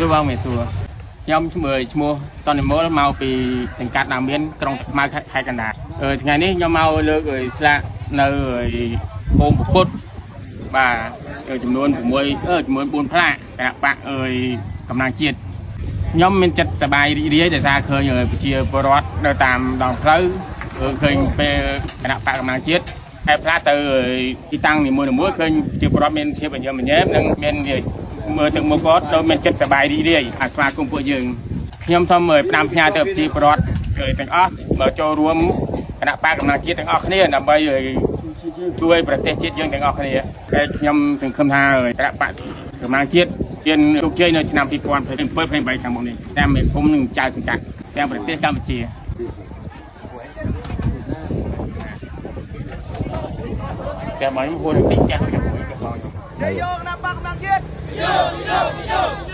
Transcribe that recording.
ស៊ូបងមេស៊ូខ្ញុំឈ្មោះតននិមលមកពីសង្កាត់ណាមានក្រុងម៉ៅខេត្តកណ្ដាលថ្ងៃនេះខ្ញុំមកលើកស្លាកនៅភូមិពុទ្ធបាទចំនួន6ចំនួន4ផ្លាកគណៈបកកម្លាំងជាតិខ្ញុំមានចិត្តសប្បាយរីករាយដោយសារឃើញប្រជាពលរដ្ឋនៅតាមដងផ្លូវឃើញពេលគណៈបកកម្លាំងជាតិហើយផ្លាកទៅទីតាំងនីមួយៗឃើញជាពលរដ្ឋមានភាពញញឹមញែមនិងមានមើលទៅមុខគាត់ដូចមានចិត្តសប្បាយរីករាយអាស្វាគមន៍ពួកយើងខ្ញុំសូមផ្ដាំផ្ញើទៅប្រជាពលរដ្ឋទាំងអស់មកចូលរួមគណៈបកកម្លាំងជាតិទាំងអស់គ្នាដើម្បីជួយប្រទេសជាតិយើងទាំងអស់គ្នាហើយខ្ញុំសង្ឃឹមថាគណៈបកកម្លាំងជាតិមានជោគជ័យនៅឆ្នាំ2027ខាងមុខនេះតាមមេឃុំនិងចៅសង្កាត់ទាំងប្រទេសកម្ពុជាតែមកខ្ញុំហួរតិចចាស់ទៅជាមួយកូនខ្ញុំយកគណៈបកកម្លាំងជាតិយក